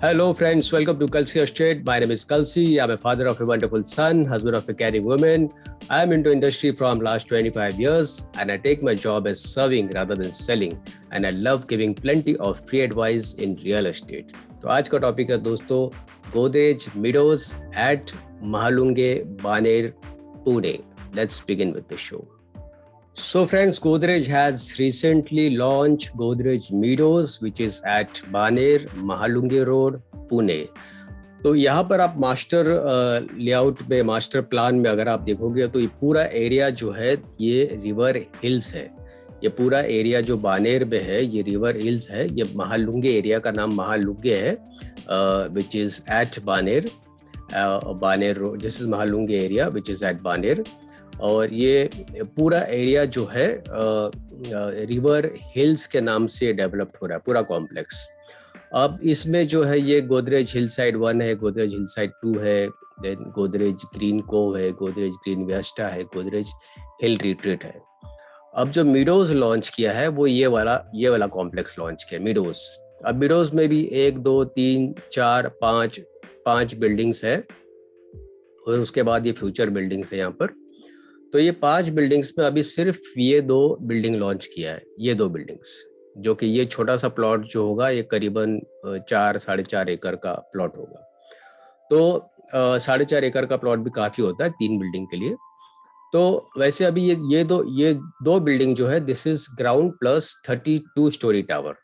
Hello, friends. Welcome to Kalsi Estate. My name is Kalsi. I'm a father of a wonderful son, husband of a caring woman. I'm into industry from last 25 years, and I take my job as serving rather than selling. And I love giving plenty of free advice in real estate. तो आज का topic है दोस्तों Godrej Meadows at Mahalunge Baner Pune. Let's begin with the show. So friends, Godrej has recently launched Godrej Meadows, which is at Baner, Mahalunge Road, Pune. तो यहाँ पर आप master layout में, मास्टर प्लान में अगर आप देखोगे तो ये पूरा एरिया जो है ये रिवर हिल्स है. ये पूरा एरिया जो बानेर में है ये रिवर हिल्स है. ये महालुंगे एरिया का नाम महालुंगे है, which is at Baner. Baner road, this is Mahalunge area which is at Baner. और ये पूरा एरिया जो है रिवर हिल्स के नाम से डेवलप्ड हो रहा है, पूरा कॉम्प्लेक्स. अब इसमें जो है ये गोदरेज हिल साइड 1 है, गोदरेज हिल साइड 2 है, देन गोदरेज ग्रीन कोव है, गोदरेज ग्रीन वेस्टा है, गोदरेज हिल रिट्रीट है. अब जो मीडोज लॉन्च किया है वो ये वाला कॉम्प्लेक्स लॉन्च किया मीडोज. अब मीडोज में भी 1 2 3 4 5 बिल्डिंग्स है और उसके बाद ये फ्यूचर बिल्डिंग्स है यहाँ पर. तो ये 5 बिल्डिंग्स में अभी सिर्फ ये 2 बिल्डिंग लॉन्च किया है. ये 2 बिल्डिंग्स जो कि ये छोटा सा प्लॉट जो होगा ये करीबन 4-4.5 एकड़ का प्लॉट होगा. तो 4.5 एकड़ का प्लॉट भी काफ़ी होता है 3 बिल्डिंग के लिए. तो वैसे अभी ये दो बिल्डिंग जो है this is ground plus 32 story tower.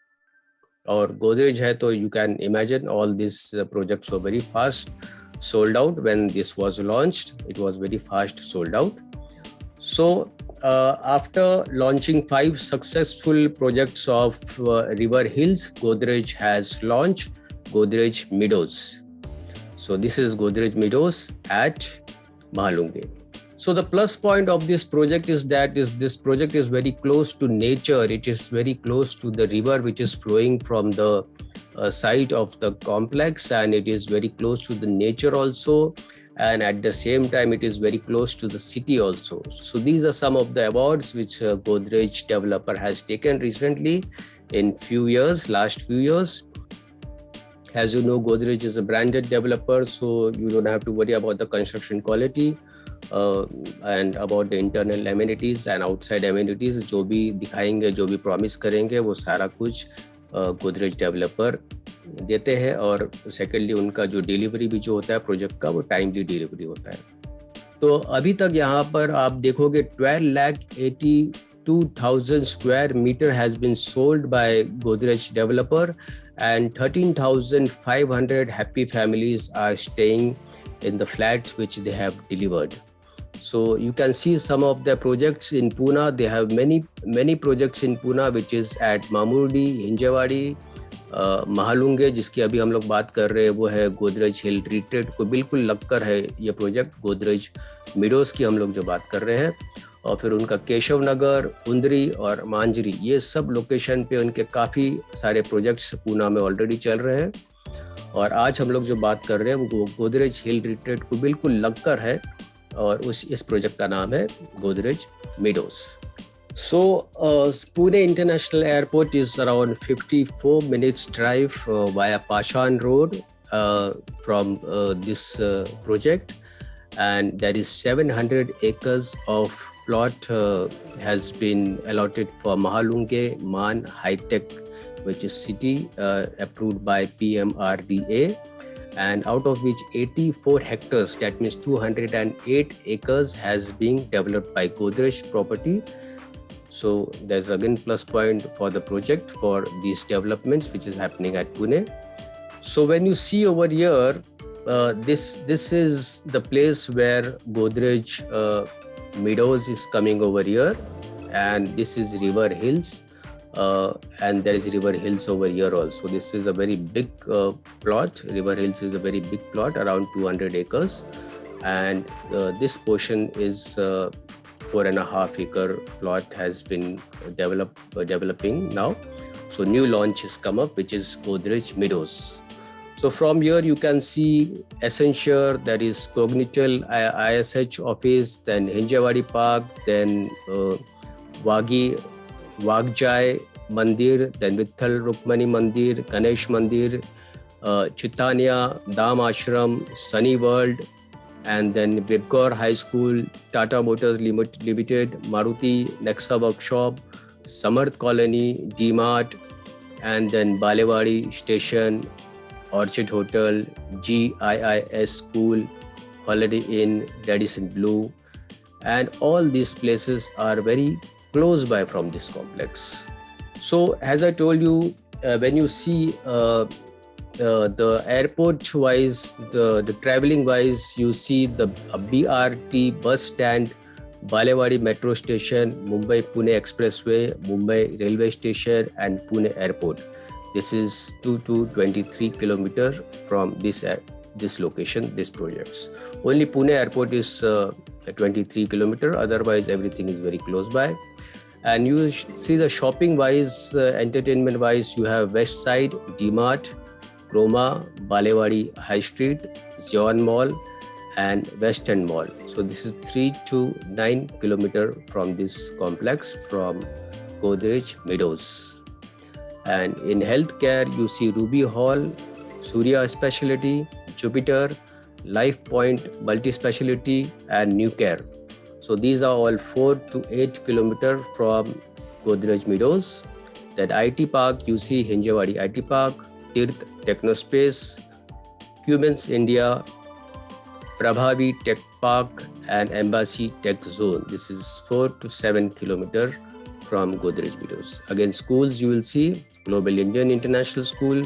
और गोदरेज है तो you can imagine all this projects were very fast sold out when this was launched. It was very fast sold out. So after launching 5 successful projects of River Hills, Godrej has launched Godrej Meadows. So this is Godrej Meadows at Mahalunge. So the plus point of this project is that this project is very close to nature. It is very close to the river which is flowing from the site of the complex, and it is very close to the nature also, and at the same time it is very close to the city also. So these are some of the awards which Godrej developer has taken recently in last few years. As you know, Godrej is a branded developer, so you don't have to worry about the construction quality and about the internal amenities and outside amenities. जो भी दिखाएंगे, जो भी promise करेंगे वो सारा कुछ Godrej developer देते हैं. और सेकेंडली उनका जो डिलीवरी भी जो होता है प्रोजेक्ट का वो टाइमली डिलीवरी होता है. तो अभी तक यहाँ पर आप देखोगे 12,82,000 square metre has been sold by Godrej developer and 13,500 happy families are staying in the flats which they have delivered. So you can see some of the projects in Pune. They have many projects in Pune which is at Mamurdi, Hinjawadi, Mahalunge जिसकी अभी हम लोग बात कर रहे हैं वो है गोदरेज हिल रिट्रीट को बिल्कुल लगकर है ये प्रोजेक्ट. गोदरेज मीडोज की हम लोग जो बात कर रहे हैं, और फिर उनका केशव नगर, उंदरी और मांजरी, ये सब लोकेशन पे उनके काफ़ी सारे प्रोजेक्ट्स पूना में ऑलरेडी चल रहे हैं. और आज हम लोग जो बात कर रहे हैं वो गोदरेज हिल रिट्रीट को बिल्कुल लगकर है, और इस प्रोजेक्ट का नाम है Godrej meadows. So Pune International Airport is around 54 minutes drive via Pashan Road from this project, and there is 700 acres of plot has been allotted for Mahalunge Man High Tech, which is city approved by PMRDA, and out of which 84 hectares, that means 208 acres has been developed by Godrej Property. So there's again plus point for the project for these developments which is happening at Pune. So when you see over here, this is the place where Godrej Meadows is coming over here, and this is River Hills, and there is River Hills over here also. This is a very big plot. River Hills is a very big plot, around 200 acres, and this portion is 4.5 acre plot has been developing now. So new launch has come up, which is Godrej Meadows. So from here you can see Accenture, there is Cognital ISH office, then Hinjawadi Park, then Wagjai Mandir, then Vitthal Rukmani Mandir, Ganesh Mandir, Chitania, Dham Ashram, Sunny World, and then Bibgor High School, Tata Motors Limited, Maruti Nexa Workshop, Samarth Colony, DMart, and then Balewadi Station, Orchid Hotel, GIIS School, Holiday Inn, Radisson Blue, and all these places are very close by from this complex. So as I told you, when you see the airport wise, the traveling wise, you see the BRT bus stand, Balewadi metro station, Mumbai Pune Expressway, Mumbai railway station, and Pune airport. This is 2 to 23 kilometer from this location, these projects. Only Pune airport is 23 kilometer. Otherwise, everything is very close by. And you see the shopping wise, entertainment wise, you have West Side, DMart, Croma, Balewadi High Street, Zion Mall, and Western Mall. So this is 3 to 9 kilometer from this complex from Godrej Meadows. And in healthcare, you see Ruby Hall, Surya Specialty, Jupiter, Life Point Multi-Specialty, and New Care. So these are all 4 to 8 kilometer from Godrej Meadows. That IT Park, you see Hinjawadi IT Park, Tirth Technospace, Cumins India, Prabhavi Tech Park, and Embassy Tech Zone. This is 4 to 7 kilometer from Godrej Meadows. Again, schools you will see Global Indian International School,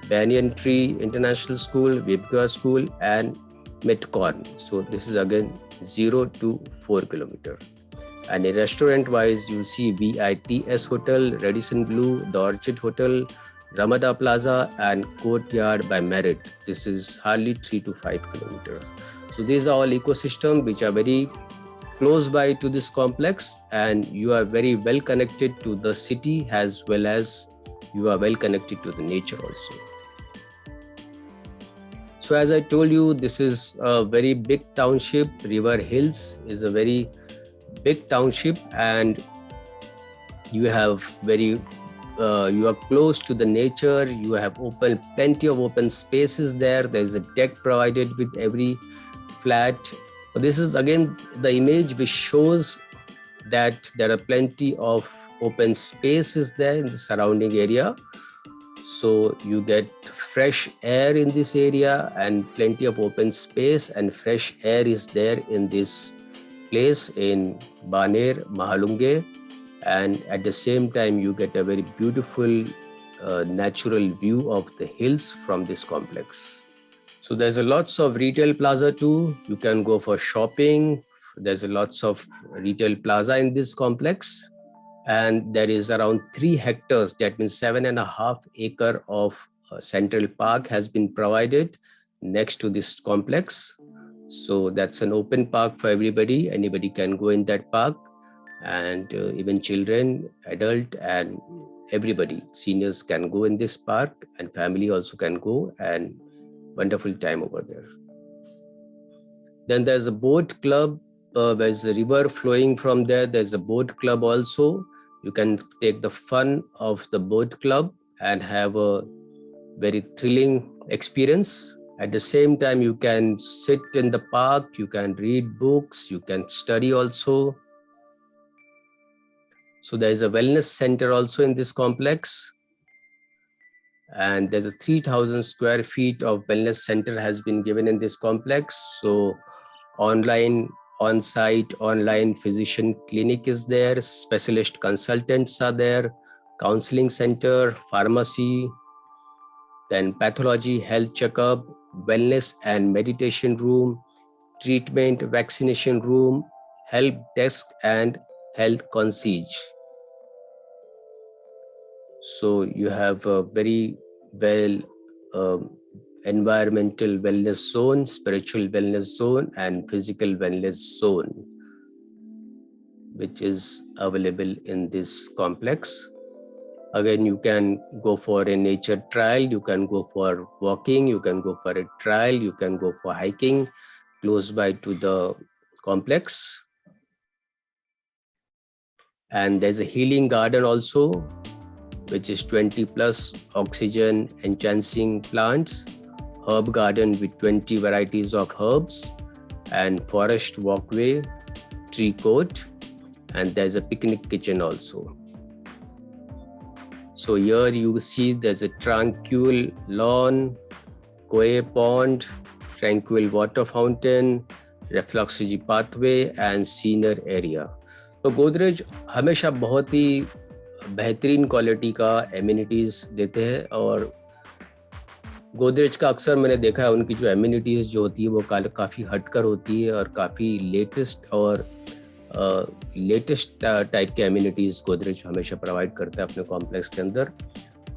Banyan Tree International School, Vibgor School, and Metcon. So this is again 0 to 4 kilometer. And in restaurant wise, you see VITS Hotel, Radisson Blue, the Orchid Hotel, Ramada Plaza, and Courtyard by Merit. This is hardly 3 to 5 kilometers. So these are all ecosystems which are very close by to this complex, and you are very well connected to the city as well as you are well connected to the nature also. So as I told you, this is a very big township. River Hills is a very big township, and you have you are close to the nature. You have plenty of open spaces there. There is a deck provided with every flat. This is again the image which shows that there are plenty of open spaces there in the surrounding area. So you get fresh air in this area and plenty of open space, and fresh air is there in this place in Baner, Mahalunge. And at the same time, you get a very beautiful natural view of the hills from this complex. So there's a lots of retail plaza too. You can go for shopping. There's a lots of retail plaza in this complex. And there is around 3 hectares, that means 7.5 acres of Central Park has been provided next to this complex. So that's an open park for everybody. Anybody can go in that park, and even children, adult, and everybody, seniors can go in this park, and family also can go, and wonderful time over there. Then there's a boat club. There's a river flowing from there. There's a boat club also. You can take the fun of the boat club and have a very thrilling experience. At the same time, you can sit in the park, you can read books, you can study also. So there is a wellness center also in this complex. And there's a 3,000 square feet of wellness center has been given in this complex. So online, on-site, online physician clinic is there, specialist consultants are there, counseling center, pharmacy, then pathology, health checkup, wellness and meditation room, treatment, vaccination room, help desk, and health concierge. So you have a very well environmental wellness zone, spiritual wellness zone, and physical wellness zone, which is available in this complex. Again, you can go for a nature trail, you can go for walking, you can go for a trail, you can go for hiking close by to the complex. And there's a healing garden also. which is 20 plus oxygen enhancing plants, herb garden with 20 varieties of herbs, and forest walkway, tree court, and there's a picnic kitchen also. So here you see there's a tranquil lawn, koi pond, tranquil water fountain, reflexology pathway and senior area. तो गोदरेज हमेशा बहुत ही बेहतरीन quality का amenities देते हैं, और गोदरेज का अक्सर मैंने देखा है उनकी जो एमिनिटीज जो होती है वो काफ़ी हटकर होती है और काफ़ी लेटेस्ट टाइप के एमिनिटीज गोदरेज हमेशा प्रोवाइड करता है अपने कॉम्प्लेक्स के अंदर।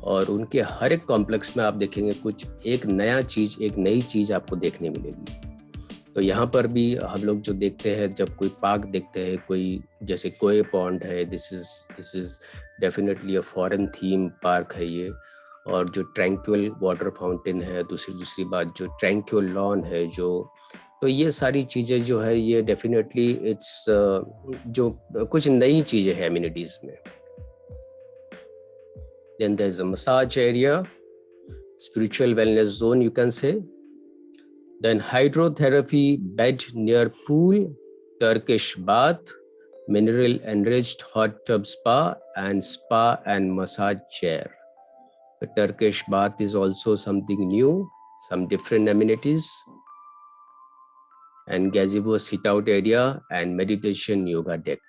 और उनके हर एक कॉम्प्लेक्स में आप देखेंगे कुछ एक नई चीज़ आपको देखने मिलेगी। तो यहाँ पर भी हम लोग जो देखते हैं, जब कोई पार्क देखते हैं, कोई जैसे कोई पॉन्ड है, this is definitely a foreign theme park है ये। और जो ट्रैंक्विल वाटर फाउंटेन है, दूसरी बात जो ट्रैंक्विल लॉन है जो, तो ये सारी चीज़ें जो है ये डेफिनेटली इट्स जो कुछ नई चीज़ें हैं एमिनिटीज़ में। Then there's a massage area, spiritual wellness zone you can say. Then hydrotherapy bed near pool, Turkish bath, mineral enriched hot tub spa and massage chair. The Turkish bath is also something new, some different amenities. And gazebo sit out area and meditation yoga deck.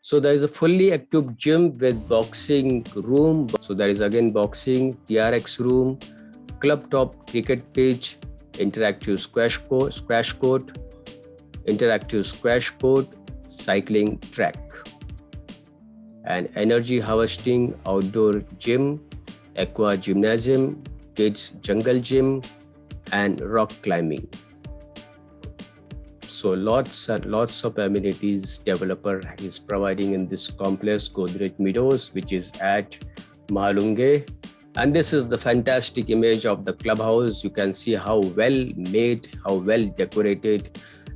So there is a fully equipped gym with boxing room. So there is again boxing, TRX room, club top cricket pitch, interactive squash court, interactive squash court, cycling track, and energy harvesting outdoor gym, aqua gymnasium, kids jungle gym, and rock climbing. So lots and lots of amenities developer is providing in this complex Godrej Meadows, which is at Mahalunge. And this is the fantastic image of the clubhouse. You can see how well made, how well decorated,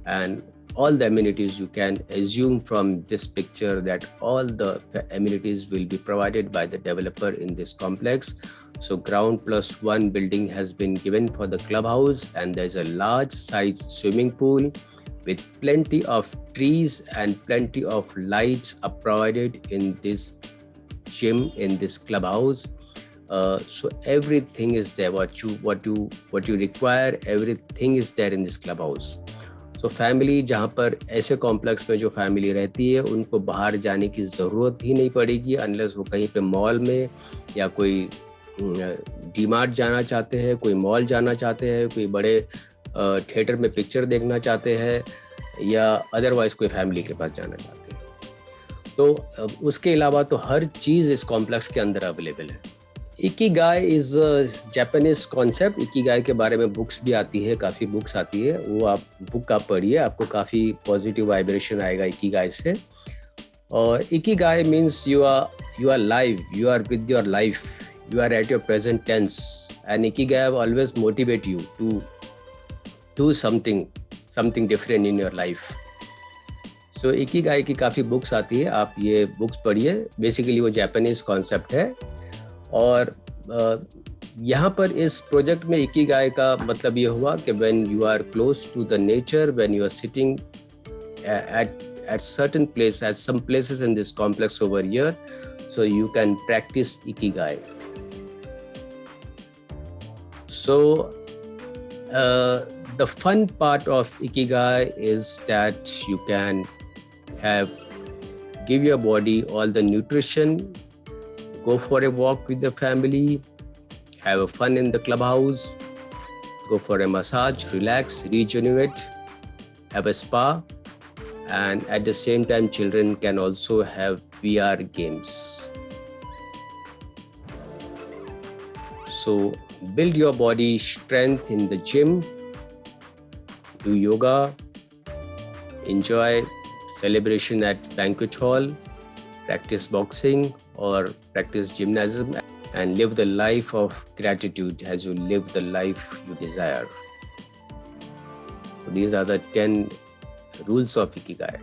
and all the amenities you can assume from this picture that all the amenities will be provided by the developer in this complex. So ground plus one building has been given for the clubhouse, and there's a large size swimming pool with plenty of trees and plenty of lights are provided in this gym, in this clubhouse. So everything is there, what you require, everything is there in this clubhouse. So family जहाँ पर ऐसे complex में जो family रहती है उनको बाहर जाने की ज़रूरत ही नहीं पड़ेगी, अनलेस वो कहीं पे मॉल में या कोई डीमार्ट जाना चाहते हैं, कोई मॉल जाना चाहते हैं, कोई बड़े थिएटर में पिक्चर देखना चाहते हैं, या अदरवाइज कोई फैमिली के पास जाना चाहते हैं। तो उसके अलावा तो हर चीज़ इस कॉम्प्लेक्स के अंदर अवेलेबल है। Ikigai is a Japanese concept. Ikigai के बारे में बुक्स भी आती है, काफ़ी बुक्स आती है, वो आप बुक आप पढ़िए, आपको काफ़ी पॉजिटिव वाइब्रेशन आएगा इकिगाई से। और Ikigai means you are live, you are with your life, you are at your present tense, and ikigai will always motivate you to do something different in your life. So ikigai की काफ़ी books आती है, आप ये books पढ़िए। Basically वो Japanese concept है। और यहाँ पर इस प्रोजेक्ट में इकिगाई का मतलब ये हुआ कि when you are close to the nature, when you are sitting at certain place, at some places in this complex over here, so you can practice ikigai. So the fun part of Ikigai is that you can give your body all the nutrition, go for a walk with the family, have a fun in the clubhouse, go for a massage, relax, regenerate, have a spa, and at the same time children can also have VR games. So build your body strength in the gym, do yoga, enjoy celebration at banquet hall, practice boxing or practice gymnasium, and live the life of gratitude as you live the life you desire. So these are the 10 rules of Ikigai.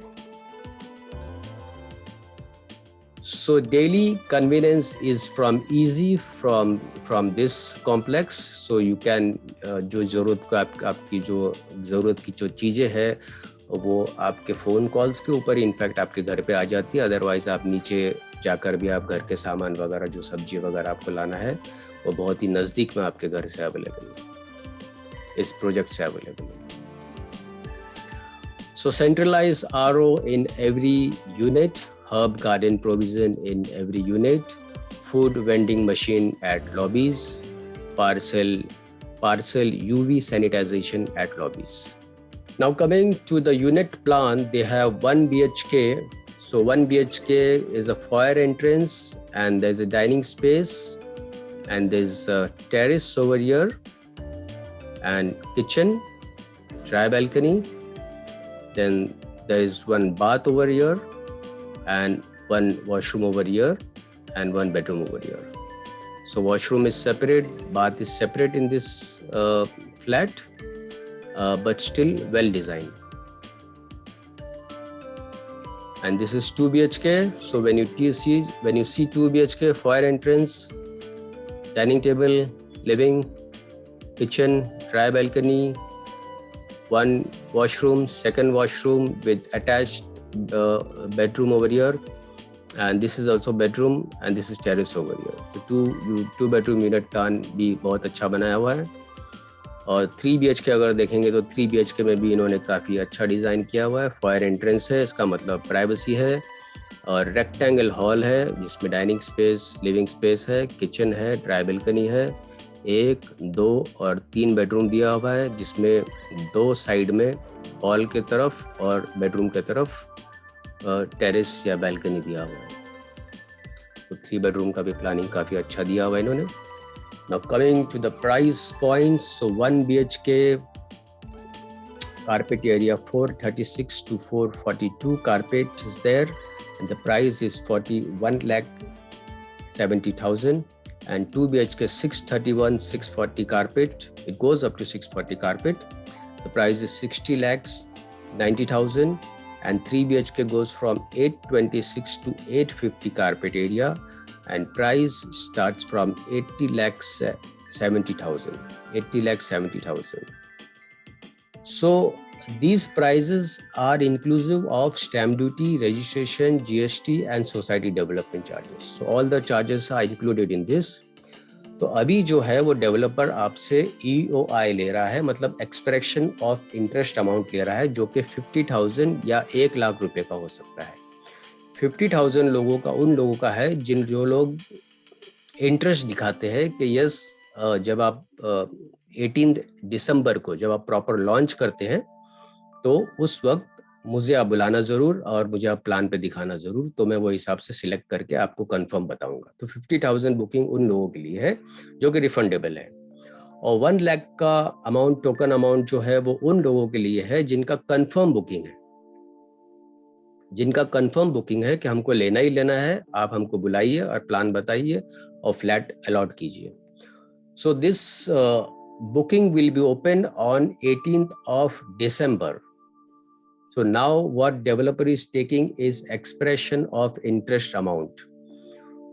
So daily convenience is from easy from this complex. So you can जो ज़रूरत को आपकी जो ज़रूरत की जो चीज़ें हैं वो आपके फ़ोन कॉल्स के ऊपर इनफैक्ट आपके घर पे आ जाती है. अदरवाइज़ आप नीचे जाकर भी आप घर के सामान वगैरह जो सब्जी वगैरह आपको लाना है वो बहुत ही नज़दीक में आपके घर से अवेलेबल है, इस प्रोजेक्ट से अवेलेबल है. So centralize RO in every unit, herb garden provision in every unit, food vending machine at lobbies, parcel UV sanitization at lobbies. Now coming to the unit plan, they have 1 BHK. So 1 BHK is a foyer entrance and there's a dining space and there's a terrace over here and kitchen, dry balcony. Then there is one bath over here and one washroom over here and one bedroom over here. So washroom is separate, bath is separate in this flat, but still well designed. And this is 2 BHK. So when you see 2 BHK, foyer entrance, dining table, living, kitchen, dry balcony, one washroom, second washroom with attached bedroom over here, and this is also bedroom and this is terrace over here. So two bedroom unit plan भी बहुत अच्छा बनाया हुआ है. और 3 BHK अगर देखेंगे तो 3 BHK में भी इन्होंने काफ़ी अच्छा डिज़ाइन किया हुआ है. फायर एंट्रेंस है, इसका मतलब प्राइवेसी है, और रेक्टेंगल हॉल है जिसमें डाइनिंग स्पेस, लिविंग स्पेस है, किचन है, ड्राई बालकनी है, 1, 2 और 3 बेडरूम दिया हुआ है जिसमें 2 साइड में हॉल के तरफ और बेडरूम के तरफ टेरेस या बालकनी दिया हुआ है. तो 3 बेडरूम का भी प्लानिंग काफ़ी अच्छा दिया हुआ है इन्होंने. Now coming to the price points, so 1 BHK carpet area 436 to 442 carpet is there, and the price is 41,70,000. And 2 BHK 631 640 carpet, it goes up to 640 carpet, the price is 60,90,000. And 3 BHK goes from 826 to 850 carpet area, and price starts from 80,70,000. So these prices are inclusive of stamp duty, registration, GST and society development charges. So all the charges are included in this. तो अभी जो है वो developer आपसे EOI ले रहा है, मतलब एक्सप्रेशन ऑफ इंटरेस्ट अमाउंट ले रहा है, जो कि 50,000 या 1 लाख रुपए का हो सकता है. 50,000 लोगों का उन लोगों का है जो लोग इंटरेस्ट दिखाते हैं कि यस, जब आप 18 दिसंबर को जब आप प्रॉपर लॉन्च करते हैं तो उस वक्त मुझे आप बुलाना ज़रूर और मुझे आप प्लान पे दिखाना ज़रूर, तो मैं वो हिसाब से सिलेक्ट करके आपको कंफर्म बताऊंगा. तो 50,000 बुकिंग उन लोगों के लिए है जो कि रिफंडेबल है, और 1 लाख का अमाउंट, टोकन अमाउंट जो है वो उन लोगों के लिए है जिनका कंफर्म बुकिंग है, जिनका कंफर्म बुकिंग है कि हमको लेना ही लेना है, आप हमको बुलाइए और प्लान बताइए और फ्लैट अलॉट कीजिए. So this booking will be open on 18th of December. So now what developer is taking is expression of interest amount.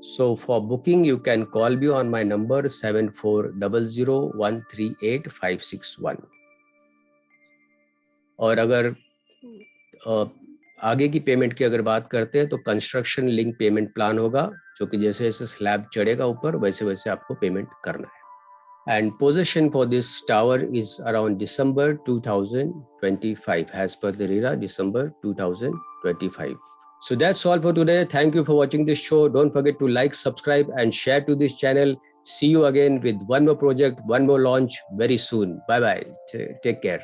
So for booking, you can call me on my number 7400138561. और अगर आगे की payment की अगर बात करते हैं तो कंस्ट्रक्शन लिंक पेमेंट प्लान होगा, जो कि जैसे जैसे स्लैब चढ़ेगा ऊपर वैसे वैसे आपको पेमेंट करना है. And possession for this tower is around December 2025, as per the RERA, December 2025. So that's all for today. Thank you for watching this show. Don't forget to like, subscribe and share to this channel. See you again with one more project, one more launch very soon. Bye bye. Take care.